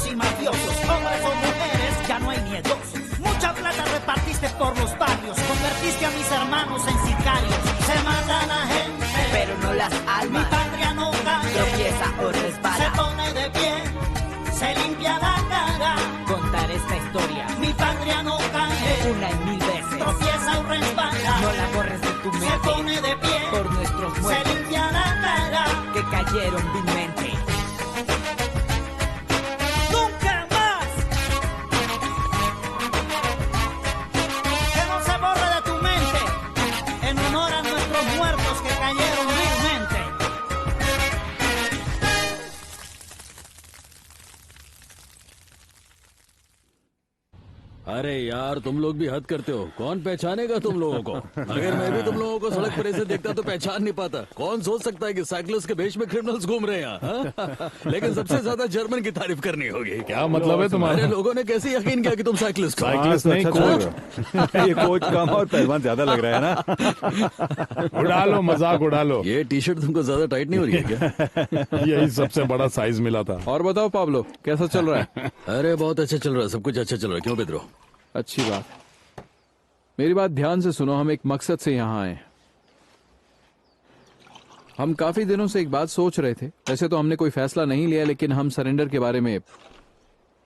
y mafiosos, hombres o mujeres, ya no hay miedos. Mucha plata repartiste por los barrios, convertiste a mis hermanos en sicarios. Se matan a gente, pero no las almas. Mi patria no cae, tropieza o resbala. Se pone de pie, se limpia la cara. Contar esta historia, mi patria no cae, una y mil veces. Tropieza o resbala, no la borres de tu mente. Se pone de pie, por nuestros muertos. Se limpia la cara, que cayeron vilmente. अरे यार तुम लोग भी हद करते हो। कौन पहचानेगा तुम लोगों को? अगर मैं भी तुम लोगों को सड़क पर ऐसे देखता तो पहचान नहीं पाता। कौन सोच सकता है कि साइकिलिस्ट के भेष में क्रिमिनल्स घूम रहे हैं यहाँ? लेकिन सबसे ज्यादा जर्मन की तारीफ करनी होगी। क्या मतलब है तुम्हारे? लोगों ने कैसे यकीन किया कि तुम साइकिलिस्ट हो? साइकिलिस्ट नहीं, कोच। ये कोच कम और पहलवान ज्यादा लग रहा है ना। उड़ा लो, मजाक उड़ा लो। ये टी शर्ट तुमको ज्यादा टाइट नहीं हो रही है क्या? यही सबसे बड़ा साइज मिला था। और बताओ पाब्लो, कैसा चल रहा है? अरे बहुत अच्छा चल रहा है, सब कुछ अच्छा चल रहा है। क्यों पेद्रो? अच्छी बात। मेरी बात ध्यान से सुनो, हम एक मकसद से यहाँ आए। हम काफी दिनों से एक बात सोच रहे थे। वैसे तो हमने कोई फैसला नहीं लिया, लेकिन हम सरेंडर के बारे में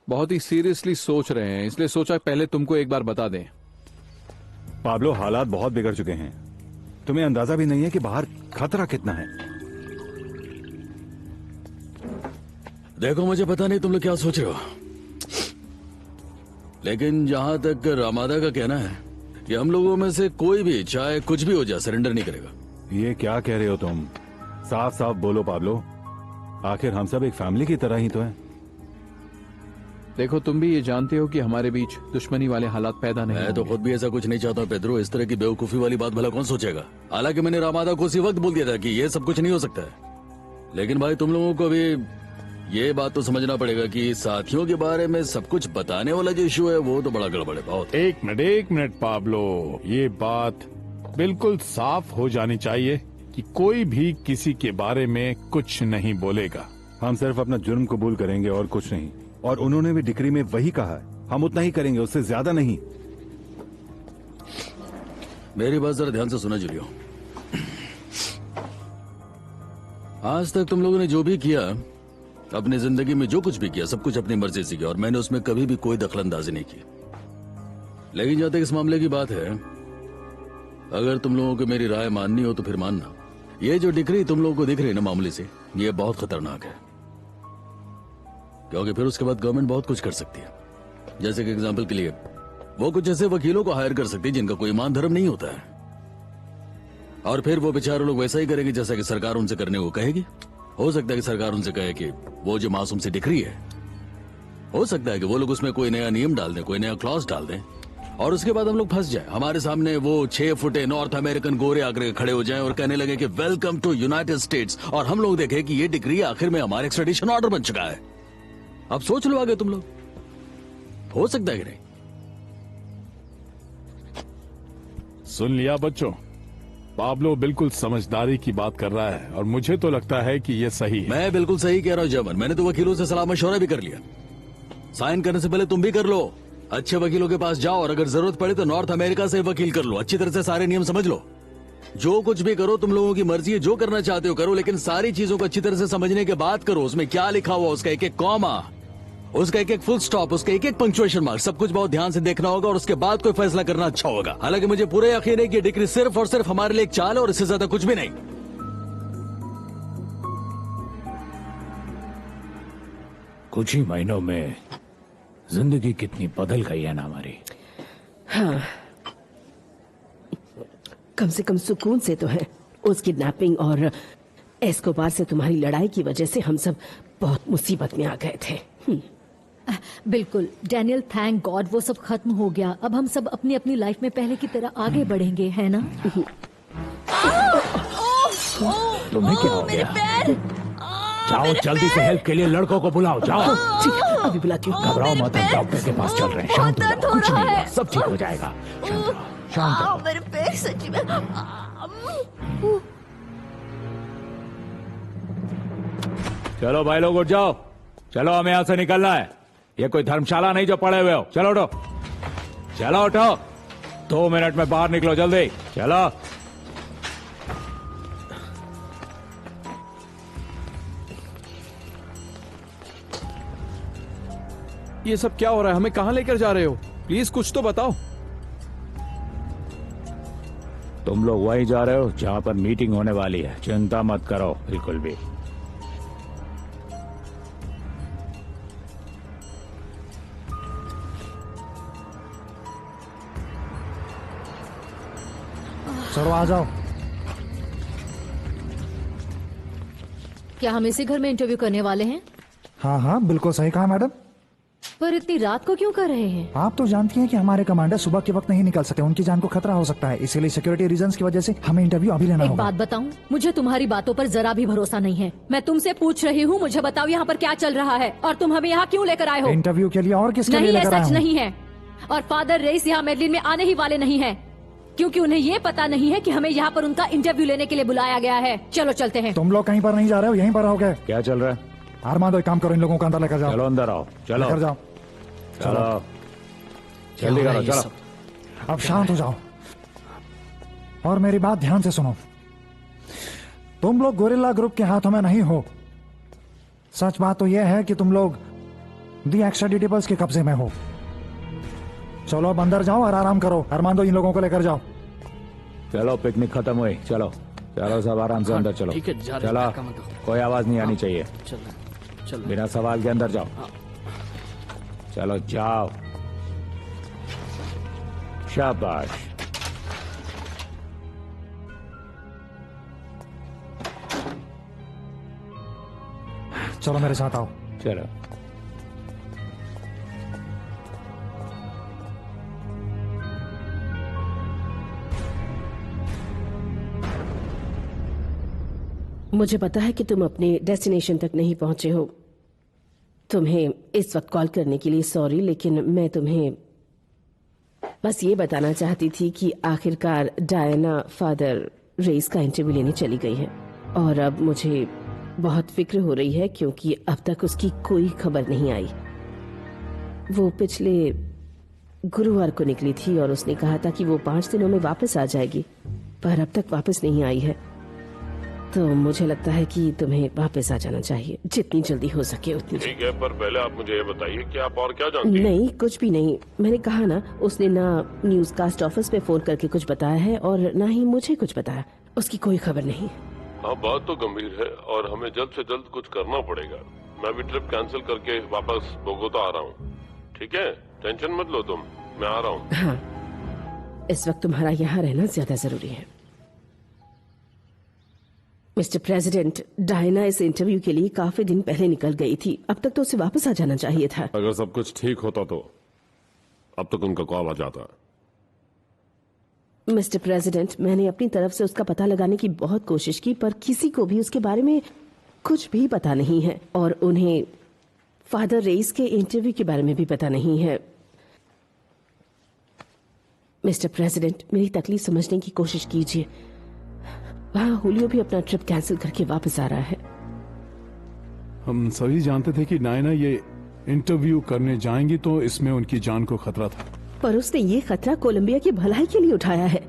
बहुत ही सीरियसली सोच रहे हैं, इसलिए सोचा पहले तुमको एक बार बता दें। पाब्लो, हालात बहुत बिगड़ चुके हैं। तुम्हें अंदाजा भी नहीं है कि बाहर खतरा कितना है। देखो, मुझे पता नहीं तुम लोग क्या सोच रहे हो, लेकिन जहां तक रामादा का कहना है कि हम लोगों में से कोई भी चाहे कुछ भी हो जाए सरेंडर नहीं करेगा। ये क्या कह रहे हो तुम? साफ साफ बोलो पाब्लो, आखिर हम सब एक फैमिली की तरह ही तो हैं। देखो, तुम भी ये जानते हो कि हमारे बीच दुश्मनी वाले हालात पैदा नहीं। मैं तो खुद भी ऐसा कुछ नहीं चाहता पेद्रो। इस तरह की बेवकूफी वाली बात भला कौन सोचेगा? हालांकि मैंने रामादा को उसी वक्त बोल दिया था कि ये सब कुछ नहीं हो सकता है। लेकिन भाई, तुम लोगों को भी ये बात तो समझना पड़ेगा कि साथियों के बारे में सब कुछ बताने वाला जो इशू है वो तो बड़ा गड़बड़ है बहुत। एक मिनट पाब्लो, ये बात बिल्कुल साफ हो जानी चाहिए कि कोई भी किसी के बारे में कुछ नहीं बोलेगा। हम सिर्फ अपना जुर्म कबूल करेंगे और कुछ नहीं। और उन्होंने भी डिक्री में वही कहा है, हम उतना ही करेंगे, उससे ज्यादा नहीं। मेरी बात जरा ध्यान से सुना जुलियो। आज तक तुम लोगों ने जो भी किया, अपनी जिंदगी में जो कुछ भी किया, सब कुछ अपनी मर्जी से किया और मैंने उसमें कभी भी कोई दखलंदाजी नहीं की। लेकिन जहां तक इस मामले की बात है, अगर तुम लोगों को मेरी राय माननी हो तो फिर मानना। ये जो डिक्री तुम लोगों को दिख रही है ना मामूली से, ये बहुत खतरनाक है, क्योंकि फिर उसके बाद गवर्नमेंट बहुत कुछ कर सकती है। जैसे कि एग्जाम्पल के लिए वो कुछ ऐसे वकीलों को हायर कर सकती है जिनका कोई ईमान धर्म नहीं होता है, और फिर वो बेचारे लोग वैसा ही करेंगे जैसा कि सरकार उनसे करने को कहेगी। हो सकता है कि सरकार उनसे कहे कि वो जो मासूम सी डिक्री है, हो सकता है कि वो लोग उसमें कोई नया नियम डाल दें, कोई नया क्लॉज डाल दें, और उसके बाद हम लोग फंस जाए। हमारे सामने वो 6 फुटे नॉर्थ अमेरिकन गोरे आकर खड़े हो जाएं और कहने लगे कि वेलकम टू यूनाइटेड स्टेट्स, और हम लोग देखें कि ये डिक्री आखिर में हमारे एक्स्ट्रेडिशन ऑर्डर बन चुका है। अब सोच लो आगे तुम लोग, हो सकता है कि नहीं? सुन लिया बच्चों, पाब्लो बिल्कुल समझदारी की बात कर रहा है और मुझे तो लगता है कि ये सही है। मैं बिल्कुल सही कह रहा हूँ जर्मन। मैंने तो वकीलों से सलाह मशवरा भी कर लिया। साइन करने से पहले तुम भी कर लो, अच्छे वकीलों के पास जाओ, और अगर जरूरत पड़े तो नॉर्थ अमेरिका से वकील कर लो। अच्छी तरह से सारे नियम समझ लो। जो कुछ भी करो तुम लोगों की मर्जी है, जो करना चाहते हो करो, लेकिन सारी चीजों को अच्छी तरह से समझने के बाद करो। उसमें क्या लिखा हुआ, उसका एक एक कॉमा, उसका एक एक फुल स्टॉप, उसका एक एक पंक्चुएशन मार्क, सब कुछ बहुत ध्यान से देखना होगा और उसके बाद कोई फैसला करना अच्छा होगा। हालांकि मुझे पूरा यकीन है कि डिक्री सिर्फ और सिर्फ हमारे लिए एक चाल है और इससे ज्यादा कुछ भी नहीं। कुछ ही महीनों में जिंदगी कितनी बदल गई है ना हमारी। हाँ, कम से कम सुकून से तो है। उस किडनैपिंग और एस्कोबार से तुम्हारी लड़ाई की वजह से हम सब बहुत मुसीबत में आ गए थे। बिल्कुल डैनियल, थैंक गॉड वो सब खत्म हो गया। अब हम सब अपनी अपनी लाइफ में पहले की तरह आगे बढ़ेंगे, है ना? तुम्हें क्या हो गया? जाओ जल्दी से हेल्प के लिए लड़कों को बुलाओ। जाओ। अभी बुलाती हूँ। घबराओ मत, हम डॉक्टर के पास चल रहे हैं। शांत हो जाओ, कुछ नहीं हुआ, सब ठीक हो जाएगा। शांत हो। मेरे पैर सच्ची में। चलो भाई लोग उठ जाओ, चलो हमें यहाँ से निकलना है। ये कोई धर्मशाला नहीं जो पड़े हुए हो। चलो उठो, चलो उठो, 2 मिनट में बाहर निकलो, जल्दी चलो। ये सब क्या हो रहा है? हमें कहां लेकर जा रहे हो? प्लीज कुछ तो बताओ। तुम लोग वहीं जा रहे हो जहां पर मीटिंग होने वाली है। चिंता मत करो बिल्कुल भी। चलो आ जाओ। क्या हम इसी घर में इंटरव्यू करने वाले हैं? हाँ हाँ बिल्कुल सही कहा मैडम। पर इतनी रात को क्यों कर रहे हैं? आप तो जानती हैं कि हमारे कमांडर सुबह के वक्त नहीं निकल सकते, उनकी जान को खतरा हो सकता है, इसीलिए सिक्योरिटी रीजंस की वजह से हमें इंटरव्यू अभी लेना एक होगा। बात बताऊं, मुझे तुम्हारी बातों पर जरा भी भरोसा नहीं है। मैं तुमसे पूछ रही हूँ, मुझे बताओ यहाँ पर क्या चल रहा है और तुम हमें यहाँ क्यों लेकर आए हो? इंटरव्यू के लिए और किसके लिए नहीं, ये लेकर आए सच हो? नहीं है। और फादर रेस यहाँ मेडलिन में आने ही वाले नहीं है, क्योंकि उन्हें ये पता नहीं है कि हमें यहाँ पर उनका इंटरव्यू लेने के लिए बुलाया गया है। चलो चलते हैं। तुम लोग कहीं पर नहीं जा रहे हो, यहीं पर रहोगे। क्या चल रहा है? अरमांदो एक काम करो, इन लोगों को अंदर लेकर जाओ। चलो अंदर आओ, चलो लेकर जाओ। चलो जल्दी करो, चलो। अब शांत हो जाओ और मेरी बात ध्यान से सुनो। तुम लोग गोरिल्ला ग्रुप के हाथों में नहीं हो। सच बात तो यह है कि तुम लोग दी एक्स्ट्राडिटेबल्स के कब्जे में हो। चलो अब अंदर जाओ और आराम करो। अरमांदो इन लोगों को लेकर जाओ। चलो पिकनिक खत्म हुई, चलो चलो सब आराम से अंदर चलो। चलो, कोई आवाज नहीं आनी चाहिए। बिना सवाल के अंदर जाओ। चलो जाओ, शाबाश। चलो मेरे साथ आओ। चलो मुझे पता है कि तुम अपने डेस्टिनेशन तक नहीं पहुंचे हो। तुम्हें इस वक्त कॉल करने के लिए सॉरी, लेकिन मैं तुम्हें बस ये बताना चाहती थी कि आखिरकार डायना फादर रेस का इंटरव्यू लेने चली गई है और अब मुझे बहुत फिक्र हो रही है क्योंकि अब तक उसकी कोई खबर नहीं आई। वो पिछले गुरुवार को निकली थी और उसने कहा था कि वो 5 दिनों में वापस आ जाएगी, पर अब तक वापस नहीं आई है। तो मुझे लगता है कि तुम्हें वापस आ जाना चाहिए, जितनी जल्दी हो सके उतनी। ठीक है, पर पहले आप मुझे ये बताइए कि आप और क्या जानती हैं? नहीं, कुछ भी नहीं। मैंने कहा ना, उसने ना न्यूज कास्ट ऑफिस में फोन करके कुछ बताया है और ना ही मुझे कुछ बताया। उसकी कोई खबर नहीं। हाँ, बात तो गंभीर है और हमें जल्द से जल्द कुछ करना पड़ेगा। मैं भी ट्रिप कैंसिल करके वापस बोगोता आ रहा हूँ। ठीक है, टेंशन मत लो तुम, मैं आ रहा हूँ। हाँ, इस वक्त तुम्हारा यहाँ रहना ज्यादा जरूरी है। मिस्टर प्रेसिडेंट, डायना इस इंटरव्यू के लिए काफी दिन पहले निकल गई थी। अब तक तो उसे वापस आ जाना चाहिए था। अगर सब कुछ ठीक होता तो अब तक उनका कॉल आ जाता। मिस्टर प्रेसिडेंट, मैंने अपनी तरफ से उसका पता लगाने की बहुत कोशिश की, पर किसी को भी उसके बारे में कुछ भी पता नहीं है और उन्हें फादर रेस के इंटरव्यू के बारे में भी पता नहीं है। मिस्टर प्रेसिडेंट, मेरी तकलीफ समझने की कोशिश कीजिए। वहाँ हुलियो भी अपना ट्रिप कैंसिल करके वापस आ रहा है। हम सभी जानते थे कि नायना ये इंटरव्यू करने जाएंगी तो इसमें उनकी जान को खतरा था, पर उसने ये खतरा कोलंबिया की भलाई के लिए उठाया है।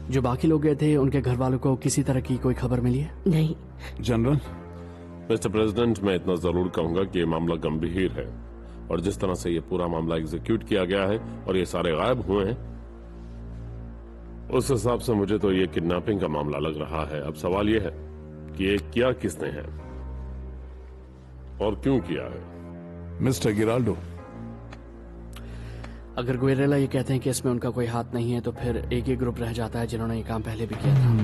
जो बाकी लोग गए थे उनके घर वालों को किसी तरह की कोई खबर मिली है? नहीं। जनरल, मिस्टर प्रेसिडेंट, मैं इतना जरूर कहूंगा कि ये मामला गंभीर है और जिस तरह से ये पूरा मामला एग्जीक्यूट किया गया है और ये सारे गायब हुए हैं, उस हिसाब से मुझे तो ये किडनैपिंग का मामला लग रहा है। अब सवाल ये है कि ये किया किसने है और क्यों किया है। मिस्टर गिराल्डो, अगर गुएरेला ये कहते हैं कि इसमें उनका कोई हाथ नहीं है तो फिर एक ही ग्रुप रह जाता है जिन्होंने ये काम पहले भी किया था।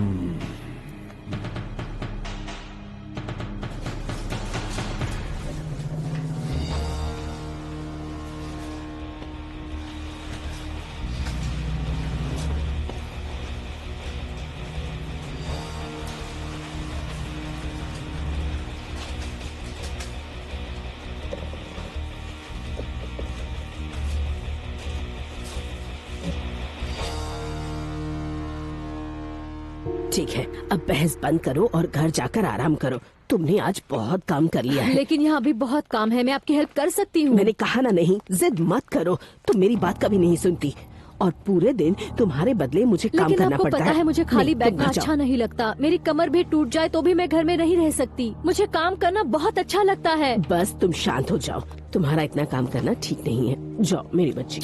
ठीक है, अब बहस बंद करो और घर जाकर आराम करो। तुमने आज बहुत काम कर लिया है। लेकिन यहाँ भी बहुत काम है, मैं आपकी हेल्प कर सकती हूँ। मैंने कहा ना नहीं, जिद मत करो। तुम मेरी बात कभी नहीं सुनती और पूरे दिन तुम्हारे बदले मुझे काम लेकिन करना आपको पड़ता पता है मुझे खाली नहीं, तुम बैठना घर जाओ। अच्छा नहीं लगता। मेरी कमर भी टूट जाए तो भी मैं घर में नहीं रह सकती। मुझे काम करना बहुत अच्छा लगता है। बस तुम शांत हो जाओ। तुम्हारा इतना काम करना ठीक नहीं है। जाओ मेरी बच्ची,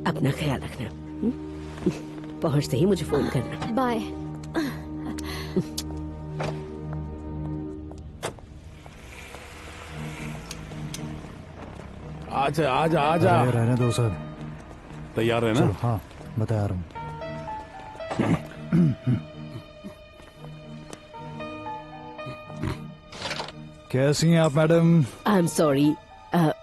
अपना ख्याल रखना। पहुंचते ही मुझे फोन करना। बाय। आजा आजा आजा। रहने दो सर। तैयार है ना? चलो, हाँ मैं तैयार हूँ। कैसी हैं आप मैडम? आई एम सॉरी,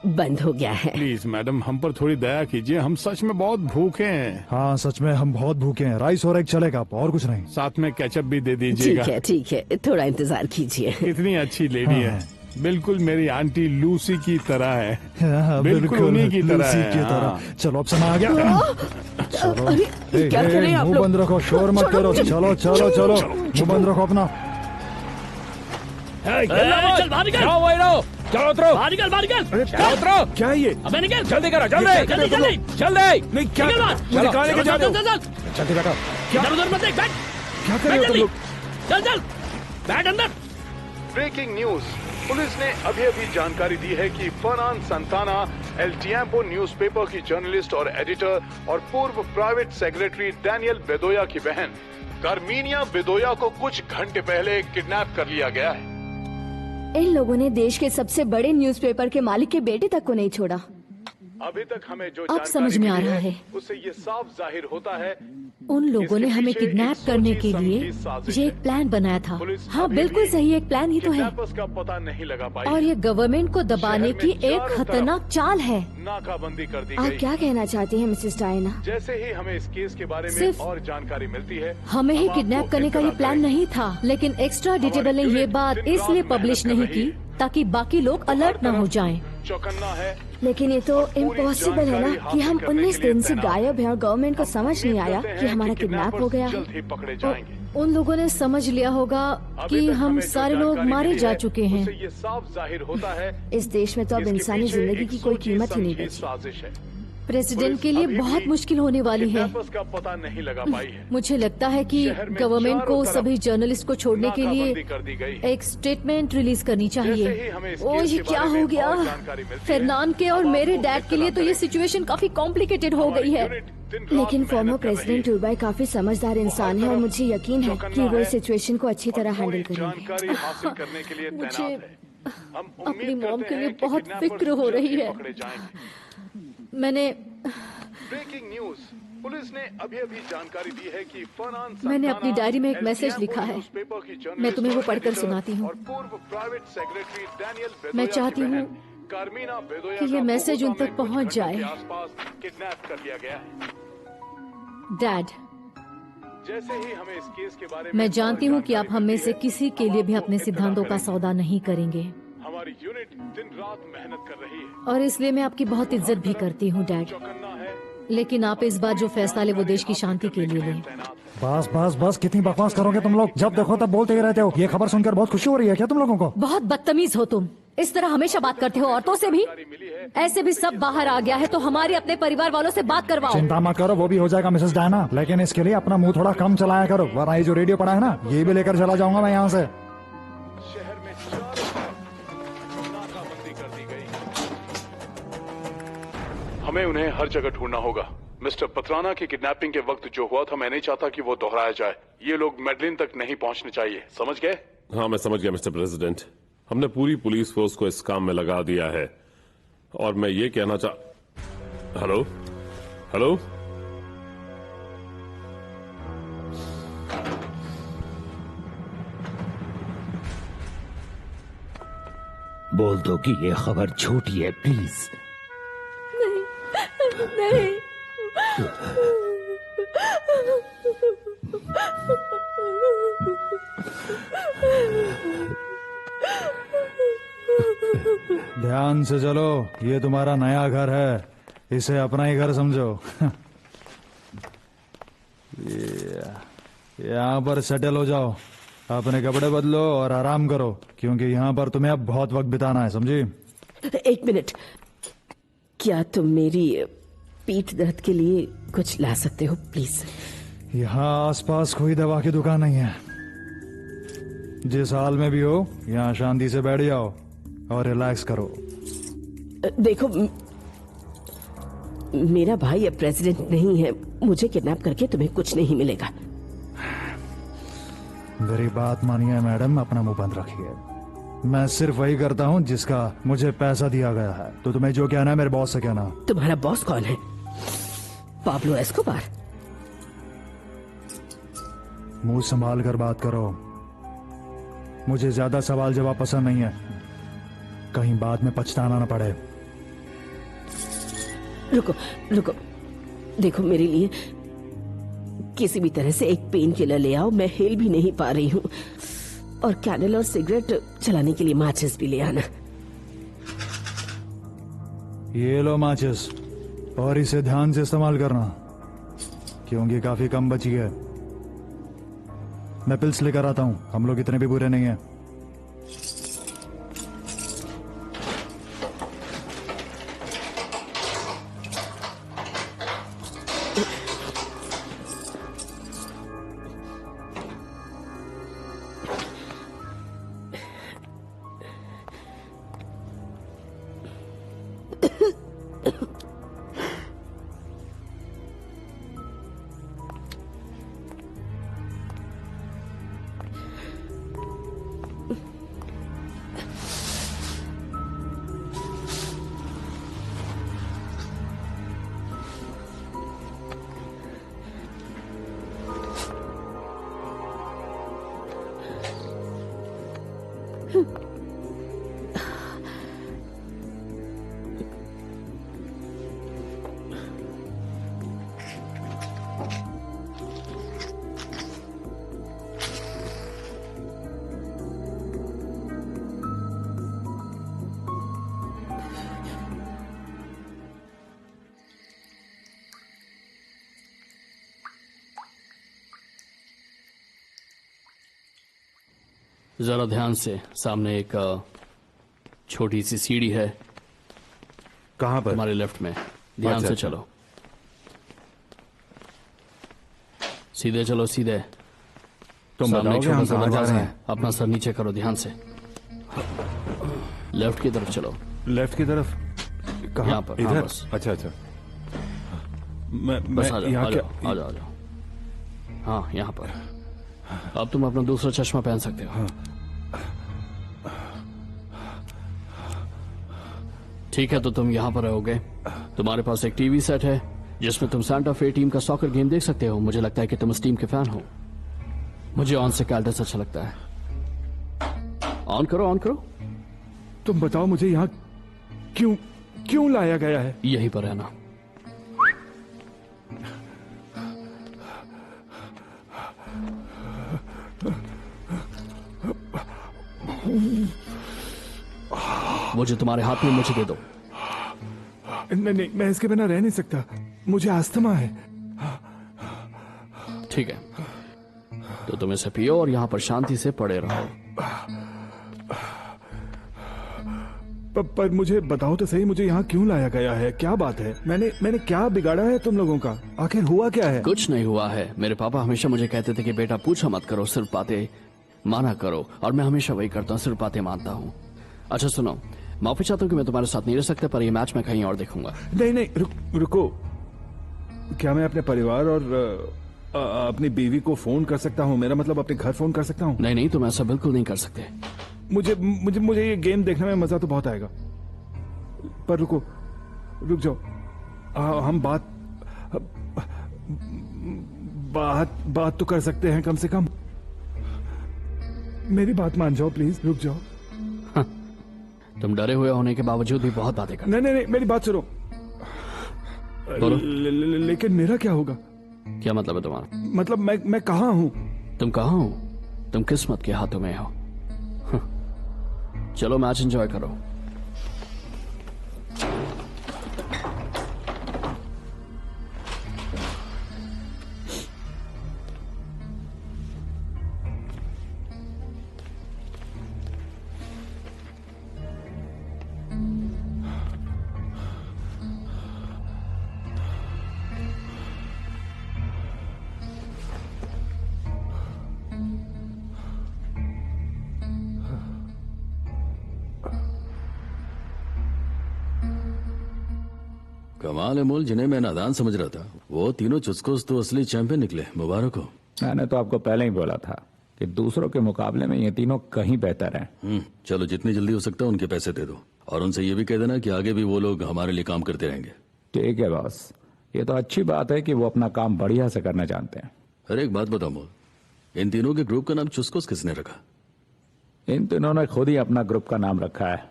बंद हो गया है। प्लीज मैडम, हम पर थोड़ी दया कीजिए, हम सच में बहुत भूखे हैं। हाँ सच में हम बहुत भूखे हैं। राइस और एग चलेगा, और कुछ नहीं। साथ में केचप भी दे दीजिएगा। ठीक है, थोड़ा इंतजार कीजिए। कितनी अच्छी लेडी है, बिल्कुल मेरी आंटी लूसी की तरह है। हाँ, बिल्कुल उन्हीं की तरह लूसी है। की तरह। हाँ। चलो अब समय आ गया। चलो अरे, क्या कर रहे हैं आप मुंह लोग? बंद रखो, शोर मत करो। चलो चलो चलो, मुंह बंद रखो अपना। चल बाहर निकल। जाओ वही रहो। चलो उतरो। बाहर निकल, बाहर निकल। चलो उतरो। क्या है ये? अबे निकल। जल्दी करो, जल्दी जल्दी जल्दी जल्दी। नहीं क्या निकल बाहर। मुझे कहाँ लेके जा रहे हो? चल चल जल्दी बैठो। इधर उधर मत देख, बैठ। क्या कर रहे हो तुम लोग? चल चल बैठ अंदर। Breaking news. पुलिस ने अभी अभी जानकारी दी है कि फरहान संताना एल टिएम्पो न्यूज़पेपर की जर्नलिस्ट और एडिटर और पूर्व प्राइवेट सेक्रेटरी डैनियल बेदोया की बहन कार्मीनिया बेदोया को कुछ घंटे पहले किडनैप कर लिया गया है। इन लोगों ने देश के सबसे बड़े न्यूज़पेपर के मालिक के बेटे तक को नहीं छोड़ा। अभी तक हमें जो अब समझ में आ रहा है, उससे ये साफ जाहिर होता है उन लोगों ने हमें किडनैप करने के लिए ये एक प्लान बनाया था। हाँ बिल्कुल सही, एक प्लान ही तो है। का पता नहीं लगा पाई और ये गवर्नमेंट को दबाने की एक खतरनाक चाल है। नाकाबंदी कर दी आप गई। क्या कहना चाहती हैं मिसेस डायना? जैसे ही हमें इस केस के बारे में सिर्फ और जानकारी मिलती है, हमें ही हम किडनैप आपको करने का ये इत्तला प्लान नहीं था, लेकिन एक्स्ट्रा डिटेबल ने ये बात इसलिए पब्लिश नहीं की ताकि बाकी लोग अलर्ट न हो जाएं। चौकन्ना है। लेकिन ये तो इम्पॉसिबल है ना कि हम 19 दिन से गायब हैं और गवर्नमेंट को समझ नहीं आया कि हमारा किडनैप हो गया है। जल्द ही पकड़े जाएंगे। उन लोगों ने समझ लिया होगा कि हम सारे लोग मारे जा चुके हैं। उससे ये साफ जाहिर होता है इस देश में तो अब इंसानी जिंदगी की कोई कीमत ही नहीं बची। साजिश है। प्रेसिडेंट के लिए बहुत मुश्किल होने वाली है। किडनैपर्स का पता नहीं लगा पाई है। मुझे लगता है कि शहर में गवर्नमेंट को चारों तरफ सभी जर्नलिस्ट को छोड़ने के नाकाबंदी कर दी लिए गई। एक स्टेटमेंट रिलीज करनी जैसे ही चाहिए। हमें इस ओ केस ये के क्या बारे हो में गया? और जानकारी मिलती है, फरनान के और हम मेरे आपको डैड के लिए तो ये सिचुएशन काफी कॉम्प्लिकेटेड हो गई है। लेकिन फॉर्मर प्रेसिडेंट टूबाई काफी समझदार इंसान है और मुझे यकीन है कि वो इस सिचुएशन को अच्छी तरह हैंडल करेंगे। जानकारी हासिल करने के लिए मुझे तैनात है। हम अपनी उम्मीद मॉम करते के लिए हैं कि बहुत किडनैपर्स फिक्र हो जल्द रही ही है। पकड़े जाएंगे। मैंने ब्रेकिंग न्यूज। पुलिस ने अभी अभी जानकारी दी है कि फरहान मैंने अपनी डायरी में एक एल मैसेज टिएम्पो लिखा है। न्यूज़पेपर की जर्नलिस्ट मैं तुम्हें वो और पढ़कर एडिटर सुनाती हूँ। और पूर्व प्राइवेट सेक्रेटरी डैनियल मैं बेदोया चाहती की हूँ बहन कार्मीना बेदोया कि ये का मैसेज उन बोगोता तक में कुछ पहुँच घंटों जाए। के आसपास किडनैप कर लिया गया है। डैड, जैसे ही हमें इस केस के बारे में मैं और जानती हूँ कि आप जानकारी हम में मिलती से है, किसी के लिए भी हम अपने आपको सिद्धांतों का इत्तला सौदा नहीं करेंगे करेंगे। हमारी यूनिट दिन रात मेहनत कर रही है। और इसलिए मैं आपकी बहुत इज्जत भी करती हूँ डैड। चौकन्ना है। लेकिन आप इस बार जो फैसला ले वो देश की शांति के लिए लें। बस बस बस, कितनी बकवास करोगे तुम लोग? जब देखो तब बोलते ही रहते हो। ये खबर सुनकर बहुत खुशी हो रही है क्या तुम लोगों को? बहुत बदतमीज हो तुम। इस तरह हमेशा बात करते हो औरतों से भी। ऐसे भी सब बाहर आ गया है तो हमारे अपने परिवार वालों से बात करवाओ। चिंता मत करो, वो भी हो जाएगा मिसेस डायना। लेकिन इसके लिए अपना मुंह थोड़ा कम चलाया करो, वरना ये जो रेडियो पड़ा है ना, ये भी लेकर चला जाऊंगा मैं यहाँ से। शहर में चारों तरफ नाकाबंदी कर दी गई। हमें उन्हें हर जगह ढूंढना होगा। मिस्टर पत्राना की किडनैपिंग के वक्त जो हुआ था, मैं नहीं चाहता कि वो दोहराया जाए। ये लोग मेडलिन तक नहीं पहुंचने चाहिए, समझ गए? हाँ मैं समझ गया मिस्टर प्रेसिडेंट। हमने पूरी पुलिस फोर्स को इस काम में लगा दिया है और मैं ये कहना हेलो हेलो बोल दो कि ये खबर झूठी है प्लीज। नहीं। ध्यान से चलो, ये तुम्हारा नया घर है, इसे अपना ही घर समझो। यहाँ पर सेटल हो जाओ, अपने कपड़े बदलो और आराम करो, क्योंकि यहाँ पर तुम्हें अब बहुत वक्त बिताना है, समझी? एक मिनट, क्या तुम मेरी पीठ दर्द के लिए कुछ ला सकते हो प्लीज? यहाँ आसपास कोई दवा की दुकान नहीं है। जिस हाल में भी हो, यहाँ शांति से बैठ जाओ और रिलैक्स करो। देखो, मेरा भाई अब प्रेसिडेंट नहीं है, मुझे किडनैप करके तुम्हें कुछ नहीं मिलेगा। मेरी बात मानिए मैडम, अपना मुंह बंद रखिए। मैं सिर्फ वही करता हूँ जिसका मुझे पैसा दिया गया है, तो तुम्हें जो कहना है मेरे बॉस से कहना। तुम्हारा बॉस कौन है? Pablo Escobar? मुंह संभाल कर बात करो, मुझे ज्यादा सवाल जवाब पसंद नहीं है, कहीं बाद में पछताना ना पड़े। रुको रुको, देखो मेरे लिए किसी भी तरह से एक पेन किलर ले आओ, मैं हिल भी नहीं पा रही हूँ, और कैंडल और सिगरेट जलाने के लिए माचिस भी ले आना। ये लो माचिस, और इसे ध्यान से इस्तेमाल करना, क्योंकि काफी कम बची है। मैं पिल्स लेकर आता हूँ, हम लोग इतने भी बुरे नहीं हैं। जरा ध्यान से, सामने एक छोटी सी सीढ़ी है। कहां पर? हमारे लेफ्ट में। ध्यान से चलो, सीधे चलो, सीधे। तुम सामने बताओगे, हम छोटा सा कहाँ जा दरवाजा रहे है, हैं? अपना सर नीचे करो, ध्यान से। लेफ्ट की तरफ चलो। लेफ्ट की तरफ? कहाँ? यहाँ पर, हाँ, इधर? बस। अच्छा अच्छा। बस आ जाओ, यहाँ आ क्या? जाओ, आ जाओ, आ जाओ। हाँ, यहाँ पर। अब तुम अपना दूसरा चश्मा पहन सकते हो। ठीक है, तो तुम यहाँ पर रहोगे। तुम्हारे पास एक टीवी सेट है जिसमें तुम सांता फे टीम का सॉकर गेम देख सकते हो। मुझे लगता है कि तुम उस टीम के फैन हो। मुझे ऑन से कैल्डस अच्छा लगता है। ऑन करो, ऑन करो। तुम बताओ मुझे यहाँ क्यों लाया गया है? यहीं पर रहना। मुझे तुम्हारे हाथ में, मुझे दे दो। नहीं नहीं, मैं इसके बिना रह नहीं सकता, मुझे अस्थमा है। ठीक है, तो तुम इसे पियो और यहाँ पर शांति से पड़े रहो। पर मुझे बताओ तो सही, मुझे यहाँ क्यों लाया गया है? क्या बात है? मैंने क्या बिगाड़ा है तुम लोगों का? आखिर हुआ क्या है? कुछ नहीं हुआ है। मेरे पापा हमेशा मुझे कहते थे कि बेटा पूछा मत करो, सिर्फ बातें माना करो, और मैं हमेशा वही करता हूँ, सिर्फ बातें मानता हूँ। अच्छा सुनो, माफी चाहता हूँ कि मैं तुम्हारे साथ नहीं रह सकता, पर ये मैच मैं कहीं और देखूंगा। नहीं नहीं, रुको। क्या मैं अपने परिवार और अपनी बीवी को फोन कर सकता हूँ? मेरा मतलब अपने घर फोन कर सकता हूँ? नहीं नहीं, तुम ऐसा बिल्कुल नहीं कर सकते। मुझे ये गेम देखने में मजा तो बहुत आएगा, पर रुक जाओ। हम बात तो कर सकते हैं कम से कम। मेरी बात मान जाओ प्लीज, रुक जाओ। तुम डरे हुए होने के बावजूद भी बहुत बातें करते। नहीं, मेरी बात सुनो। लेकिन मेरा क्या होगा? क्या मतलब है तुम्हारा? मतलब मैं कहाँ हूँ? तुम कहाँ हो? तुम किस्मत के हाथों में हो। चलो मैच एंजॉय करो। कमाल है मोल, जिन्हें मैं नादान समझ रहा था वो तीनों चुस्कोस तो असली चैंपियन निकले। मुबारक हो। मैंने तो आपको पहले ही बोला था कि दूसरों के मुकाबले में ये तीनों कहीं बेहतर हैं। चलो जितनी जल्दी हो सकता है उनके पैसे दे दो, और उनसे ये भी कह देना कि आगे भी वो लोग हमारे लिए काम करते रहेंगे। ठीक है बॉस, ये तो अच्छी बात है कि वो अपना काम बढ़िया से करना जानते हैं। अरे एक बात बताओ मोल, इन तीनों के ग्रुप का नाम चुस्कोस किसने रखा? इन तीनों ने खुद ही अपना ग्रुप का नाम रखा है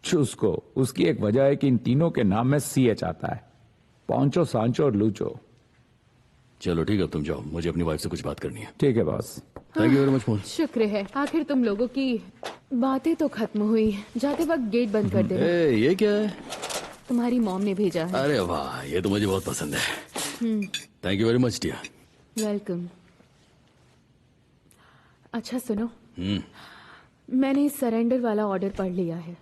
चुस्को। उसकी एक वजह है कि इन तीनों के नाम में CH आता है, पॉन्चो, सांचो और लूचो। चलो ठीक है, तुम जाओ, मुझे अपनी वाइफ से कुछ बात करनी है। ठीक है boss. Thank you very much मोल। शुक्र है, आखिर तुम लोगों की बातें तो खत्म हुई। जाते वक्त गेट बंद कर देना। ये क्या है? तुम्हारी मॉम ने भेजा है। अरे वाह, ये तो मुझे बहुत पसंद है। Thank you very much dear. Welcome. अच्छा सुनो, मैंने सरेंडर वाला ऑर्डर पढ़ लिया है।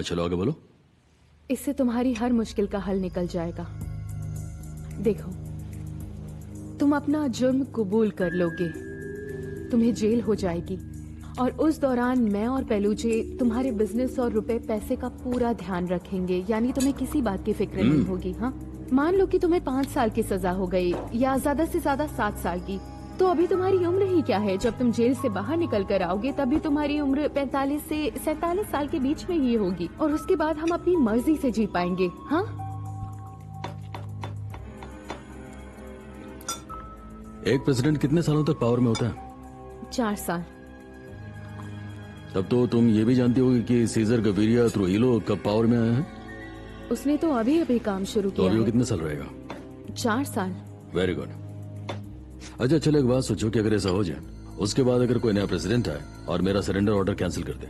चलो आगे बोलो। इससे तुम्हारी हर मुश्किल का हल निकल जाएगा। देखो, तुम अपना जुर्म कबूल कर लोगे, तुम्हें जेल हो जाएगी, और उस दौरान मैं और पेलूजे तुम्हारे बिजनेस और रुपए पैसे का पूरा ध्यान रखेंगे। यानी तुम्हें किसी बात की फिक्र नहीं होगी। हाँ, मान लो कि तुम्हें 5 साल की सजा हो गई, या ज्यादा से ज्यादा 7 साल की, तो अभी तुम्हारी उम्र ही क्या है? जब तुम जेल से बाहर निकल कर आओगे तभी तुम्हारी उम्र 45 से 47 साल के बीच में ही होगी, और उसके बाद हम अपनी मर्जी से जी पाएंगे। हाँ, एक प्रेसिडेंट कितने सालों तक पावर में होता है? 4 साल। तब तो तुम ये भी जानती होगी कि सीजर गवीरिया त्रुइलो कब पावर में आया है? उसने तो अभी अभी काम शुरू तो किया अभी वो है। कितने साल रहेगा? 4 साल। Very good. अच्छा चलो एक बात सोचो कि अगर ऐसा हो जाए, उसके बाद अगर कोई नया प्रेसिडेंट आए और मेरा सरेंडर ऑर्डर कैंसिल कर दे,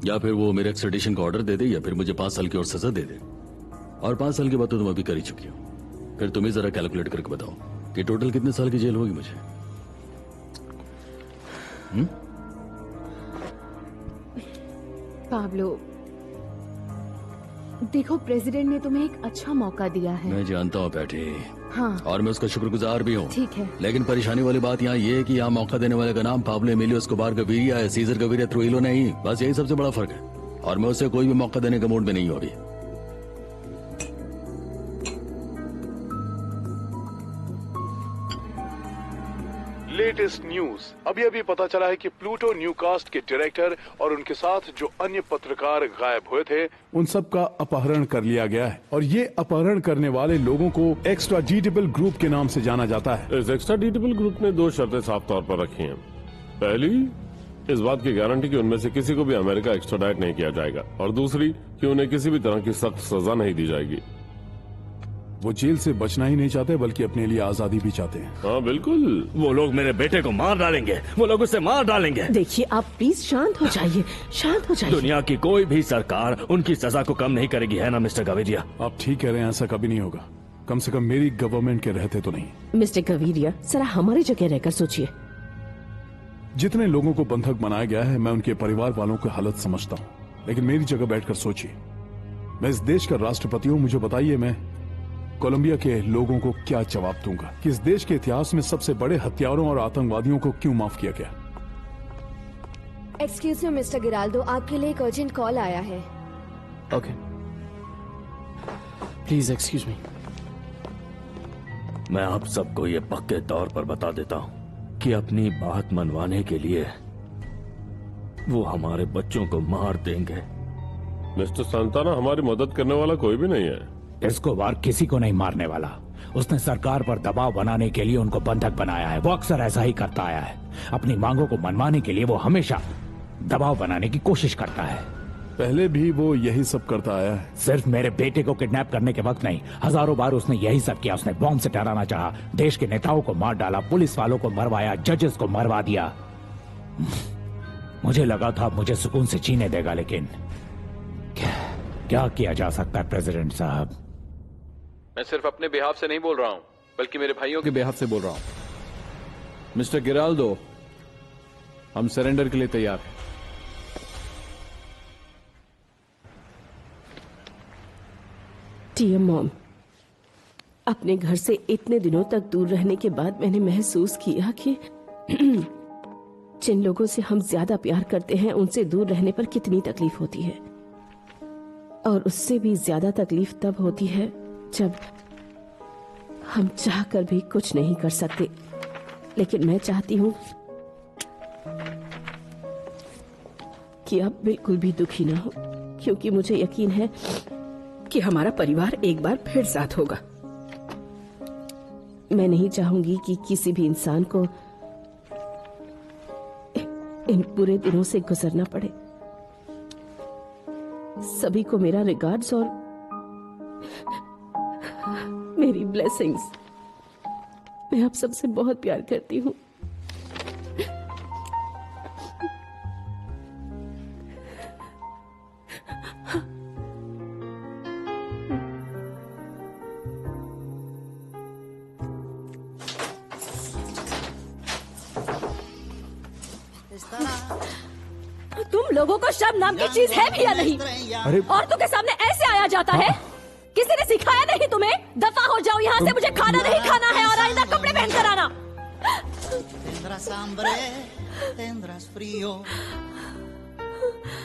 या फिर वो मेरे एक्सट्रेडिशन का ऑर्डर दे दे, या फिर मुझे 5 साल की और सजा दे दे, और 5 साल के बाद तो तुम अभी कर ही चुकी हो, फिर तुम ही जरा कैलकुलेट करके बताओ कि टोटल कितने साल की जेल होगी मुझे? पाब्लो, देखो, प्रेसिडेंट ने तुम्हें एक अच्छा मौका दिया है। मैं जानता हूँ पैटी, हाँ, और मैं उसका शुक्रगुजार भी हूँ। ठीक है, लेकिन परेशानी वाली बात यहाँ ये है कि यहाँ मौका देने वाले का नाम पाब्लो एमिलियो एस्कोबार गवीरिया है, सीजर गवीरिया त्रुइलो नहीं। बस यही सबसे बड़ा फर्क है, और मैं उसे कोई भी मौका देने के मूड में नहीं हूँ अभी। Latest news. अभी अभी पता चला है कि प्लूटो न्यूकास्ट के डायरेक्टर और उनके साथ जो अन्य पत्रकार गायब हुए थे, उन सब का अपहरण कर लिया गया है, और ये अपहरण करने वाले लोगों को एक्स्ट्राडीटेबल ग्रुप के नाम से जाना जाता है। इस एक्स्ट्राडीटेबल ग्रुप ने 2 शर्तें साफ तौर पर रखी हैं। पहली, इस बात की गारंटी कि उनमें से किसी को भी अमेरिका एक्स्ट्राडाइट नहीं किया जाएगा, और दूसरी कि उन्हें किसी भी तरह की सख्त सजा नहीं दी जाएगी। वो जेल से बचना ही नहीं चाहते, बल्कि अपने लिए आजादी भी चाहते हैं। हाँ बिल्कुल। वो लोग मेरे बेटे को मार डालेंगे, वो लोग उसे मार डालेंगे। देखिए आप प्लीज शांत हो जाइए, शांत हो जाइए। दुनिया की कोई भी सरकार उनकी सजा को कम नहीं करेगी, है ना मिस्टर गवीरिया? आप ठीक कह रहे हैं, ऐसा कभी नहीं होगा, कम से कम मेरी गवर्नमेंट के रहते तो नहीं। मिस्टर गवीरिया, जरा हमारी जगह रहकर सोचिए। जितने लोगों को बंधक बनाया गया है, मैं उनके परिवार वालों की हालत समझता हूँ, लेकिन मेरी जगह बैठकर सोचिए। मैं इस देश का राष्ट्रपति हूँ, मुझे बताइए मैं कोलंबिया के लोगों को क्या जवाब दूंगा कि इस देश के इतिहास में सबसे बड़े हत्यारों और आतंकवादियों को क्यों माफ किया गया? एक्सक्यूज मी मिस्टर गिराल्डो, आपके लिए एक अर्जेंट कॉल आया है। Okay, please excuse me. मैं आप सबको ये पक्के तौर पर बता देता हूँ कि अपनी बात मनवाने के लिए वो हमारे बच्चों को मार देंगे। मिस्टर सांताना, हमारी मदद करने वाला कोई भी नहीं है। एस्कोबार किसी को नहीं मारने वाला। उसने सरकार पर दबाव बनाने के लिए उनको बंधक बनाया है। वो अक्सर ऐसा ही करता आया है। अपनी मांगों को मनवाने के लिए वो हमेशा दबाव बनाने की कोशिश करता है। पहले भी वो यही सब करता आया है। सिर्फ मेरे बेटे को किडनैप करने के वक्त नहीं, हजारों बार उसने यही सब किया। उसने बॉम्ब से डराना चाहा, देश के नेताओं को मार डाला, पुलिस वालों को मरवाया, जजेस को मरवा दिया। मुझे लगा था मुझे सुकून से जीने देगा, लेकिन क्या किया जा सकता है प्रेसिडेंट साहब? मैं सिर्फ अपने बिहाफ से नहीं बोल रहा हूं, बल्कि मेरे भाइयों के बिहाफ से बोल रहा हूं। मिस्टर गिराल्डो, हम सरेंडर के लिए तैयार हैं। डियर मॉम, अपने घर से इतने दिनों तक दूर रहने के बाद मैंने महसूस किया कि जिन लोगों से हम ज्यादा प्यार करते हैं उनसे दूर रहने पर कितनी तकलीफ होती है। और उससे भी ज्यादा तकलीफ तब होती है जब हम चाहकर भी कुछ नहीं कर सकते। लेकिन मैं चाहती हूँ कि आप बिल्कुल भी दुखी ना हो, क्योंकि मुझे यकीन है कि हमारा परिवार एक बार फिर साथ होगा। मैं नहीं चाहूंगी कि किसी भी इंसान को इन बुरे दिनों से गुजरना पड़े। सभी को मेरा रिगार्ड्स और मेरी ब्लेसिंग्स। मैं आप सबसे बहुत प्यार करती हूँ। तुम लोगों को शर्म नाम की चीज है भी या नहीं? अरे औरतों के सामने ऐसे आया जाता है? किसी ने सिखाया नहीं तुम्हें? दफा हो जाओ यहाँ से, मुझे खाना नहीं खाना है और आइंदा कपड़े पहन कर आना। Tendrás hambre, tendrás frío,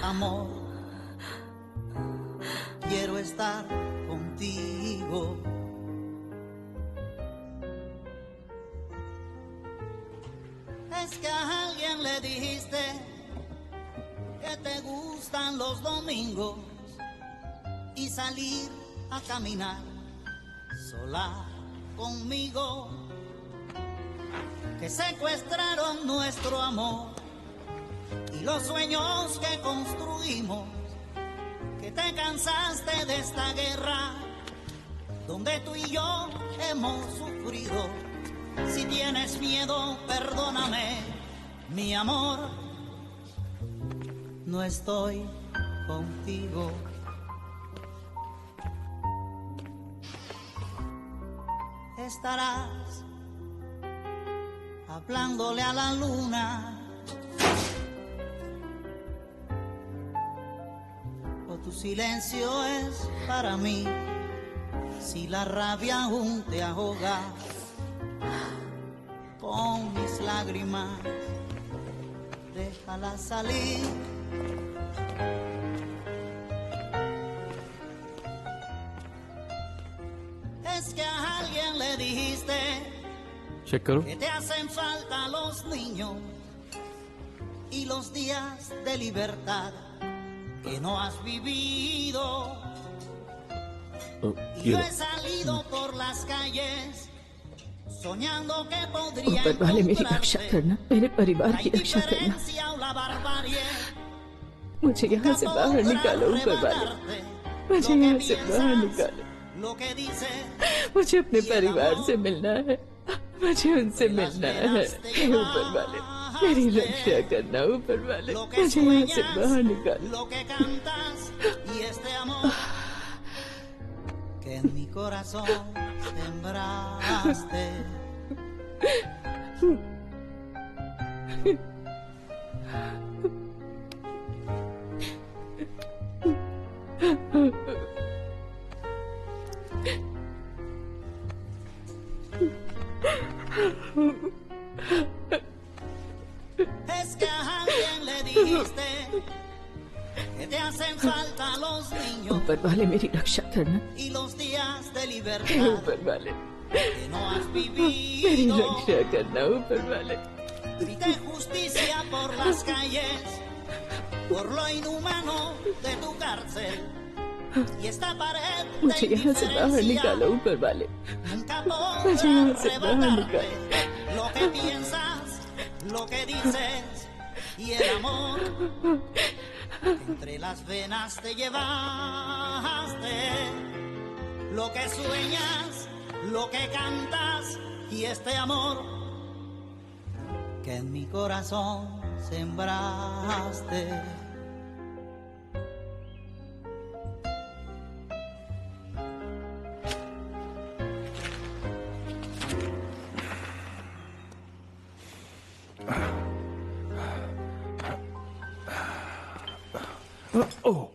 amor. Quiero estar contigo. Es que a alguien le dijiste que te gustan los domingos y salir a caminar sola conmigo, que secuestraron nuestro amor y los sueños que construimos, que te cansaste de esta guerra donde tú y yo hemos sufrido. Si tienes miedo, perdóname, mi amor, no estoy contigo. Estarás hablándole a la luna, o tu silencio es para mí. Si la rabia aún te ahoga con mis lágrimas, déjala salir. Es que a alguien le dijiste check करो। que te hacen falta los niños y los días de libertad que no has vivido. Y yo he salido por las calles soñando que podría ऊपर वाले मेरी रक्षा करना, मेरे परिवार की रक्षा करना। मुझे यहाँ से बाहर निकालो ऊपर वाले, मुझे यहाँ से बाहर निकालो। मुझे अपने परिवार से मिलना है, मुझे उनसे मिलना है। ऊपर वाले मेरी रक्षा करना, ऊपर वाले मुझे यहाँ से बाहर निकालो। Que en mi corazón sembraste. Es que a alguien le dijiste que te hacen falta los niños ऊपर वाले मेरी रक्षा करना, y los días de libertad ऊपर वाले que no has मेरी vivido. रक्षा करना, ऊपर वाले। Grité justicia por las calles, por lo inhumano de tu cárcel. Y esta pared de मुझे यहाँ से बाहर indiferencia निकालो, ऊपर वाले nunca मुझे यहाँ podrá से बाहर arrebatarte निकालो। lo que piensas, lo que dices y el amor que entre las venas te llevaste. Lo que sueñas, lo que cantas y este amor que en mi corazón sembraste. Oh.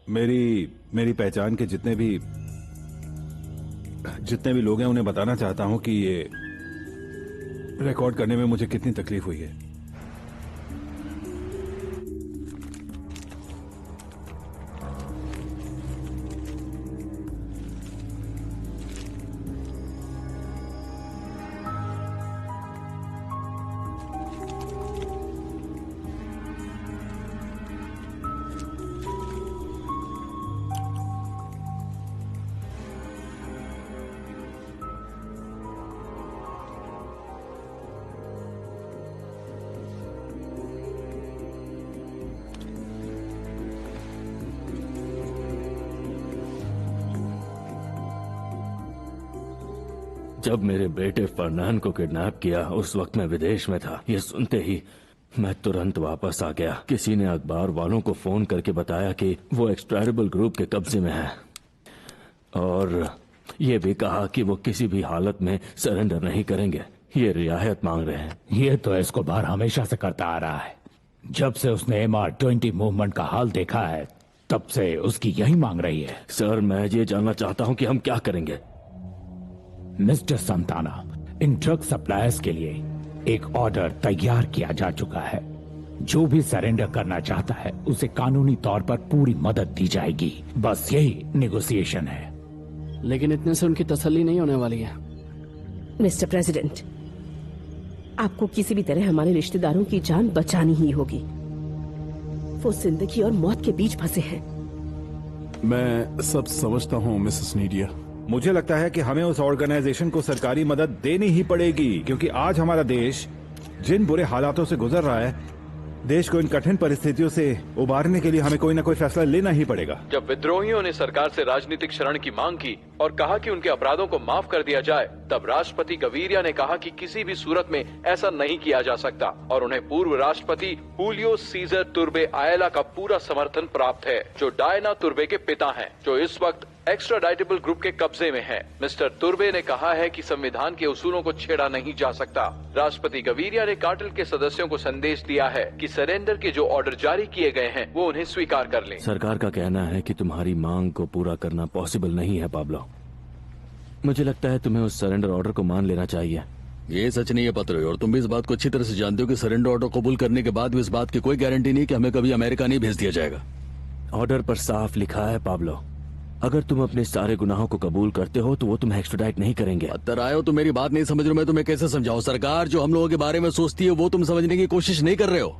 मेरी पहचान के जितने भी लोग हैं उन्हें बताना चाहता हूं कि ये रिकॉर्ड करने में मुझे कितनी तकलीफ हुई है। जब मेरे बेटे फरनान को किडनैप किया उस वक्त मैं विदेश में था। ये सुनते ही मैं तुरंत वापस आ गया। किसी ने अखबार वालों को फोन करके बताया कि वो एक्सट्रैडेबल ग्रुप के कब्जे में है और ये भी कहा कि वो किसी भी हालत में सरेंडर नहीं करेंगे, ये रियायत मांग रहे हैं। ये तो एस्कोबार हमेशा से करता आ रहा है। जब से उसने MR20 मूवमेंट का हाल देखा है तब से उसकी यही मांग रही है। सर मैं ये जानना चाहता हूँ कि हम क्या करेंगे। मिस्टर संताना, इन ड्रग सप्लायर्स के लिए एक ऑर्डर तैयार किया जा चुका है। जो भी सरेंडर करना चाहता है उसे कानूनी तौर पर पूरी मदद दी जाएगी। बस यही नेगोशिएशन है। लेकिन इतने से उनकी तसल्ली नहीं होने वाली है। मिस्टर प्रेसिडेंट, आपको किसी भी तरह हमारे रिश्तेदारों की जान बचानी ही होगी। वो जिंदगी और मौत के बीच फंसे हैं। मैं सब समझता हूँ मिसेस नीडिया। मुझे लगता है कि हमें उस ऑर्गेनाइजेशन को सरकारी मदद देनी ही पड़ेगी, क्योंकि आज हमारा देश जिन बुरे हालातों से गुजर रहा है, देश को इन कठिन परिस्थितियों से उबारने के लिए हमें कोई न कोई फैसला लेना ही पड़ेगा। जब विद्रोहियों ने सरकार से राजनीतिक शरण की मांग की और कहा कि उनके अपराधों को माफ कर दिया जाए, तब राष्ट्रपति गवीरिया ने कहा कि किसी भी सूरत में ऐसा नहीं किया जा सकता और उन्हें पूर्व राष्ट्रपति हुलियो सीजर तुर्बे आयला का पूरा समर्थन प्राप्त है, जो डायना तुर्बे के पिता हैं, जो इस वक्त एक्स्ट्राडाइटेबल ग्रुप के कब्जे में है। मिस्टर तुर्बे ने कहा है कि संविधान के उसूलों को छेड़ा नहीं जा सकता। राष्ट्रपति गवीरिया ने कार्टेल के सदस्यों को संदेश दिया है कि सरेंडर के जो ऑर्डर जारी किए गए हैं वो उन्हें स्वीकार कर लें। सरकार का कहना है कि तुम्हारी मांग को पूरा करना पॉसिबल नहीं है पाब्लो। मुझे लगता है तुम्हें उस सरेंडर ऑर्डर को मान लेना चाहिए। ये सच नहीं है पत्र, और तुम भी इस बात को अच्छी तरह से जानते हो कि सरेंडर ऑर्डर कबूल करने के बाद भी इस बात की कोई गारंटी नहीं कि हमें कभी अमेरिका नहीं भेज दिया जाएगा। ऑर्डर पर साफ लिखा है पाब्लो, अगर तुम अपने सारे गुनाहों को कबूल करते हो तो वो तुम्हें एक्स्ट्राडाइट नहीं करेंगे। पत्थर आए हो तो मेरी बात नहीं समझ रहे हो, मैं तुम्हें कैसे समझाऊं? सरकार जो हम लोगों के बारे में सोचती है वो तुम समझने की कोशिश नहीं कर रहे हो।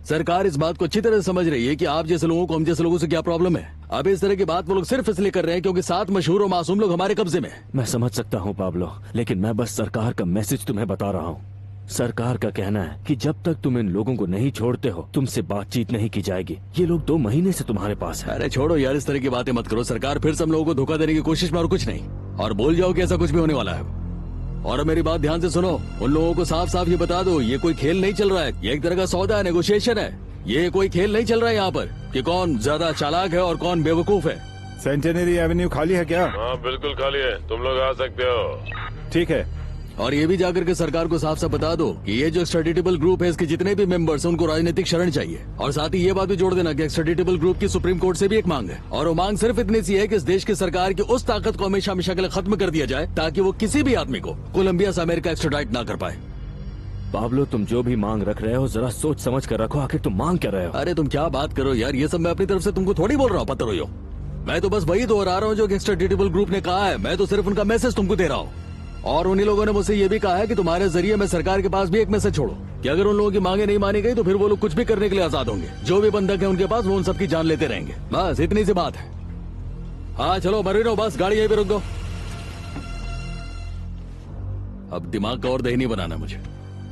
सरकार इस बात को अच्छी तरह समझ रही है कि आप जैसे लोगों को हम जैसे लोगों से क्या प्रॉब्लम है। अब इस तरह की बात वो लोग सिर्फ इसलिए कर रहे हैं क्योंकि 7 मशहूर और मासूम लोग हमारे कब्जे में। मैं समझ सकता हूँ पाब्लो, लेकिन मैं बस सरकार का मैसेज तुम्हें बता रहा हूँ। सरकार का कहना है कि जब तक तुम इन लोगों को नहीं छोड़ते हो तुमसे बातचीत नहीं की जाएगी। ये लोग 2 महीने से तुम्हारे पास है। अरे छोड़ो यार, इस तरह की बातें मत करो। सरकार फिर से हम लोगों को धोखा देने की कोशिश में और कुछ नहीं। और बोल जाओ कि ऐसा कुछ भी होने वाला है। और मेरी बात ध्यान से सुनो, उन लोगों को साफ साफ ये बता दो, ये कोई खेल नहीं चल रहा है। ये एक तरह का सौदा है, नेगोशिएशन है। ये कोई खेल नहीं चल रहा है यहाँ पर कि कौन ज्यादा चालाक है और कौन बेवकूफ है। सेंटेनरी एवेन्यू खाली है क्या? हाँ बिल्कुल खाली है, तुम लोग आ सकते हो। ठीक है। और ये भी जाकर के सरकार को साफ साफ बता दो कि ये जो एक्स्ट्राडिटेबल ग्रुप है इसके जितने भी मेंबर्स हैं उनको राजनीतिक शरण चाहिए। और साथ ही ये बात भी जोड़ देना कि एक्स्ट्राडिटेबल ग्रुप की सुप्रीम कोर्ट से भी एक मांग है, और वो मांग सिर्फ इतनी सी है कि इस देश की सरकार की उस ताकत को हमेशा हमेशा के लिए खत्म कर दिया जाए ताकि वो किसी भी आदमी को कोलंबिया से अमेरिका एक्स्ट्राडाइट ना कर पाए। पाब्लो तुम जो भी मांग रख रहे हो जरा सोच समझ कर रखो, आखिर तुम मांग क्या रहे हो? अरे तुम क्या बात करो यार, ये सब मैं अपनी तरफ से तुमको थोड़ी बोल रहा हूँ पत्थर हो। मैं तो बस वही दोहरा रहा हूँ जो एक्स्ट्राडिटेबल ग्रुप ने कहा है। मैं तो सिर्फ उनका मैसेज तुमको दे रहा हूँ। और उन्हीं लोगों ने मुझसे ये भी कहा है कि तुम्हारे जरिए मैं सरकार के पास भी एक मैसेज छोड़ो कि अगर उन लोगों की मांगे नहीं मानी गई तो फिर वो लोग कुछ भी करने के लिए आजाद होंगे। जो भी बंधक है उनके पास वो उन सबकी जान लेते रहेंगे। बस इतनी सी बात है। हाँ चलो मरीनो, बस गाड़ी यहीं पे रोक दो। अब दिमाग का और दही नहीं बनाना मुझे।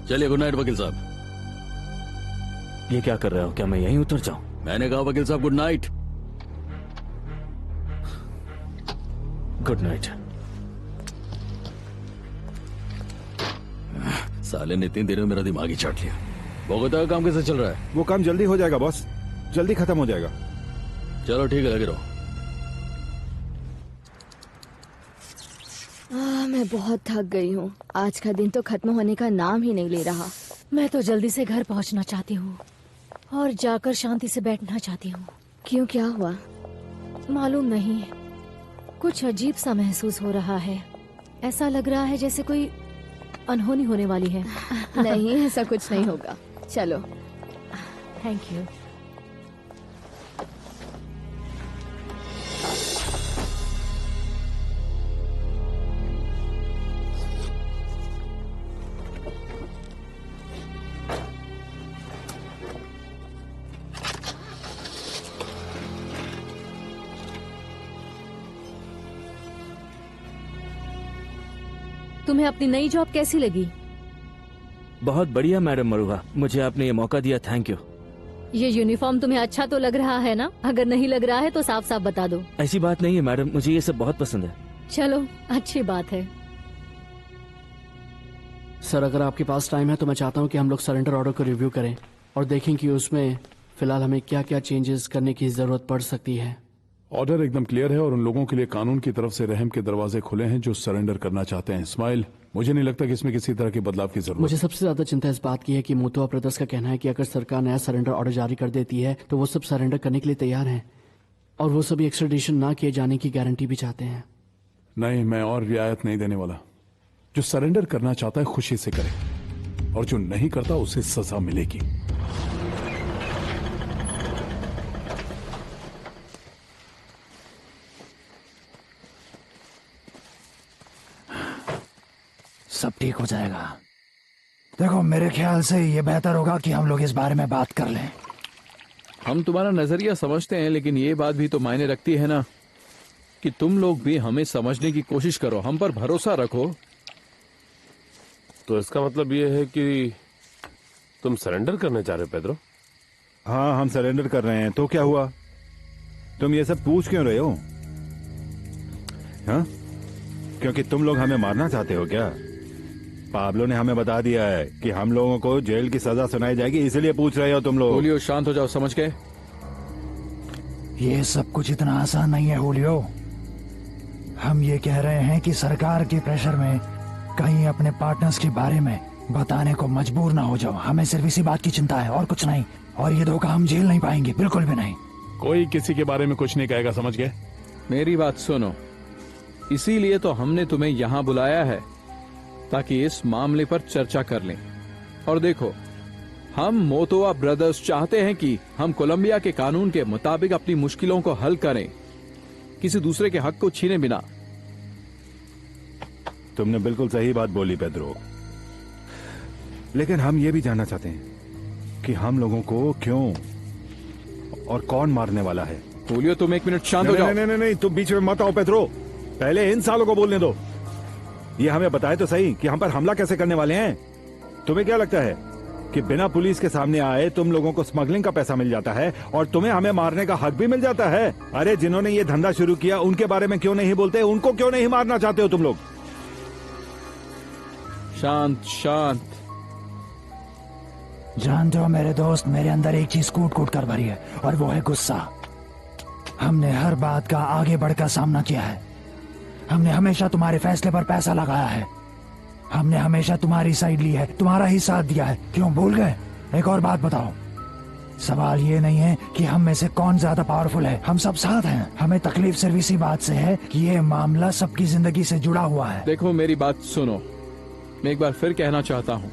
चलिए, गुड नाइट वकील साहब। ये क्या कर रहे हो? क्या मैं यहीं उतर जाऊं? मैंने कहा वकील साहब गुड नाइट। Good night. साले ने 3 दिन में मेरा दिमाग ही चाट लिया। बोगोता का काम कैसे चल रहा है? वो काम जल्दी हो जाएगा बॉस, जल्दी खत्म हो जाएगा। चलो ठीक है, लगे रहो। मैं बहुत थक गई हूँ। आज का दिन तो खत्म होने का नाम ही नहीं ले रहा। मैं तो जल्दी से घर पहुँचना चाहती हूँ और जाकर शांति से बैठना चाहती हूँ। क्यों, क्या हुआ? मालूम नहीं, कुछ अजीब सा महसूस हो रहा है। ऐसा लग रहा है जैसे कोई अनहोनी होने वाली है। नहीं, ऐसा कुछ नहीं होगा। चलो। Thank you. तुम्हें अपनी नई जॉब कैसी लगी? बहुत बढ़िया मैडम मरुआ, मुझे आपने ये मौका दिया, थैंक यू। ये यूनिफॉर्म तुम्हें अच्छा तो लग रहा है ना? अगर नहीं लग रहा है तो साफ साफ बता दो। ऐसी बात नहीं है मैडम, मुझे ये सब बहुत पसंद है। चलो, अच्छी बात है। सर, अगर आपके पास टाइम है तो मैं चाहता हूँ कि हम लोग सरेंडर ऑर्डर को रिव्यू करें और देखें कि उसमें फिलहाल हमें क्या क्या चेंजेस करने की जरूरत पड़ सकती है। ऑर्डर एकदम क्लियर है और उन लोगों के लिए कानून की तरफ से रहम के दरवाजे खुले हैं जो सरेंडर करना चाहते हैं। इस्माइल, मुझे नहीं लगता कि इसमें किसी तरह के बदलाव की जरूरत। मुझे सबसे ज्यादा चिंता इस बात की है कि मोतोवा ब्रदर्स का कहना है कि अगर सरकार नया सरेंडर ऑर्डर जारी कर देती है तो वो सब सरेंडर करने के लिए तैयार हैं और वो सभी एक्स्ट्राडिशन ना किए जाने की गारंटी भी चाहते हैं। नहीं, मैं और रियायत नहीं देने वाला। जो सरेंडर करना चाहता है खुशी से करे और जो नहीं करता उसे सजा मिलेगी। सब ठीक हो जाएगा। देखो, मेरे ख्याल से ये बेहतर होगा कि हम लोग इस बारे में बात कर लें। हम तुम्हारा नजरिया समझते हैं, लेकिन ये बात भी तो मायने रखती है ना कि तुम लोग भी हमें समझने की कोशिश करो, हम पर भरोसा रखो। तो इसका मतलब ये है कि तुम सरेंडर करने चाह रहे हो पेड्रो? हाँ, हम सरेंडर कर रहे हैं। तो क्या हुआ? तुम ये सब पूछ क्यों रहे हो? हाँ? क्योंकि तुम लोग हमें मारना चाहते हो क्या? पाब्लो ने हमें बता दिया है कि हम लोगों को जेल की सजा सुनाई जाएगी, इसलिए पूछ रहे हो तुम लोग। होलियो, शांत हो जाओ, समझ गए? ये सब कुछ इतना आसान नहीं है होलियो। हम ये कह रहे हैं कि सरकार के प्रेशर में कहीं अपने पार्टनर्स के बारे में बताने को मजबूर ना हो जाओ। हमें सिर्फ इसी बात की चिंता है और कुछ नहीं। और ये धोखा हम झेल नहीं पाएंगे, बिल्कुल भी नहीं। कोई किसी के बारे में कुछ नहीं कहेगा, समझ गए? मेरी बात सुनो, इसीलिए तो हमने तुम्हें यहाँ बुलाया है ताकि इस मामले पर चर्चा कर लें। और देखो, हम मोतोवा ब्रदर्स चाहते हैं कि हम कोलंबिया के कानून के मुताबिक अपनी मुश्किलों को हल करें, किसी दूसरे के हक को छीने बिना। तुमने बिल्कुल सही बात बोली पेड्रो, लेकिन हम ये भी जानना चाहते हैं कि हम लोगों को क्यों और कौन मारने वाला है। होलियो, तुम एक मिनट शांत हो जाओ। नहीं, तुम बीच में मत आओ पेड्रो, पहले इन सालों को बोलने दो। ये हमें बताए तो सही कि हम पर हमला कैसे करने वाले हैं। तुम्हें क्या लगता है कि बिना पुलिस के सामने आए तुम लोगों को स्मगलिंग का पैसा मिल जाता है और तुम्हें हमें मारने का हक भी मिल जाता है? अरे, जिन्होंने ये धंधा शुरू किया उनके बारे में क्यों नहीं बोलते? उनको क्यों नहीं मारना चाहते हो तुम लोग? शांत शांत। जानते हो मेरे दोस्त, मेरे अंदर एक चीज कूट कूट कर भरी है और वो है गुस्सा। हमने हर बात का आगे बढ़कर सामना किया है। हमने हमेशा तुम्हारे फैसले पर पैसा लगाया है। हमने हमेशा तुम्हारी साइड ली है, तुम्हारा ही साथ दिया है। क्यों भूल गए? एक और बात बताओ, सवाल ये नहीं है कि हम में से कौन ज्यादा पावरफुल है, हम सब साथ हैं। हमें तकलीफ सिर्फ इसी बात से है कि ये मामला सबकी जिंदगी से जुड़ा हुआ है। देखो, मेरी बात सुनो, मैं एक बार फिर कहना चाहता हूँ,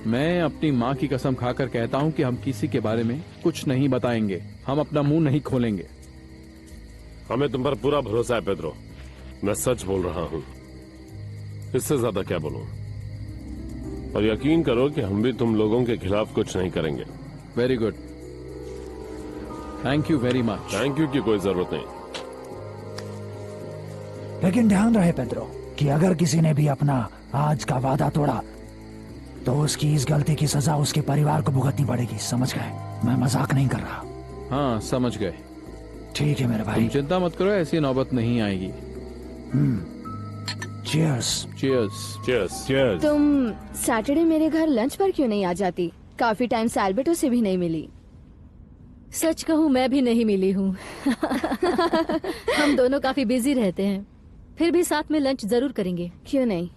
मैं अपनी माँ की कसम खाकर कहता हूँ कि हम किसी के बारे में कुछ नहीं बताएंगे, हम अपना मुंह नहीं खोलेंगे। हमें तुम पर पूरा भरोसा है पेड्रो, मैं सच बोल रहा हूँ, इससे ज्यादा क्या बोलूं। और यकीन करो कि हम भी तुम लोगों के खिलाफ कुछ नहीं करेंगे। Very good, thank you very much. Thank you की कोई जरूरत नहीं। लेकिन ध्यान रहे पेड्रो कि अगर किसी ने भी अपना आज का वादा तोड़ा तो उसकी इस गलती की सजा उसके परिवार को भुगतनी पड़ेगी, समझ गए? मैं मजाक नहीं कर रहा। हाँ, समझ गए। ठीक है मेरे भाई, तुम चिंता मत करो, ऐसी नौबत नहीं आएगी। चीयर्स। चीयर्स। चीयर्स। चीयर्स। तुम सैटरडे मेरे घर लंच पर क्यों नहीं आ जाती? काफी टाइम से एल्बर्टो से भी नहीं मिली। सच कहूँ, मैं भी नहीं मिली हूँ। हम दोनों काफी बिजी रहते हैं, फिर भी साथ में लंच जरूर करेंगे। क्यों नहीं?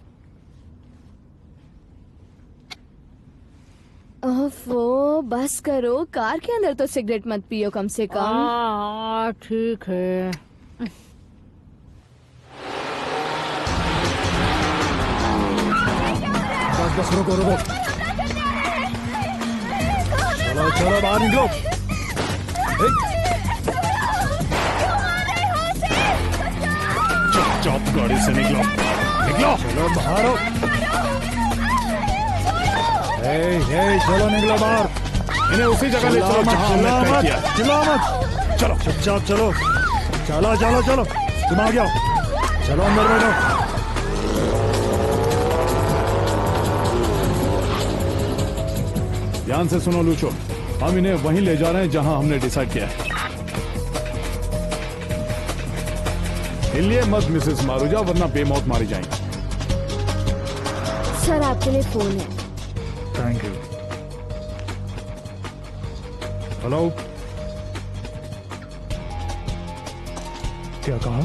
ओफो, बस करो, कार के अंदर तो सिगरेट मत पियो कम से कम। ठीक है। बस रुको रुको, चलो चलो बाहर निकलो। चुप गाड़ी से निकलो, निकलो। चलो बाहर हो। चलो निकलो बाहर। इन्हें उसी जगह ले चलो जहां हमने तय किया। चिल्लाओ मत, चलो चुपचाप चलो। चलो चलो चलो, तुम आ गया, चलो अंदर बैठो। ध्यान से सुनो लूचो, हम इन्हें वहीं ले जा रहे हैं जहां हमने डिसाइड किया है। हिलिए मत मिसेस मारूजा, वरना बेमौत मारी जाएंगी। सर आपके लिए फोन है। Thank you. हेलो, क्या कहा?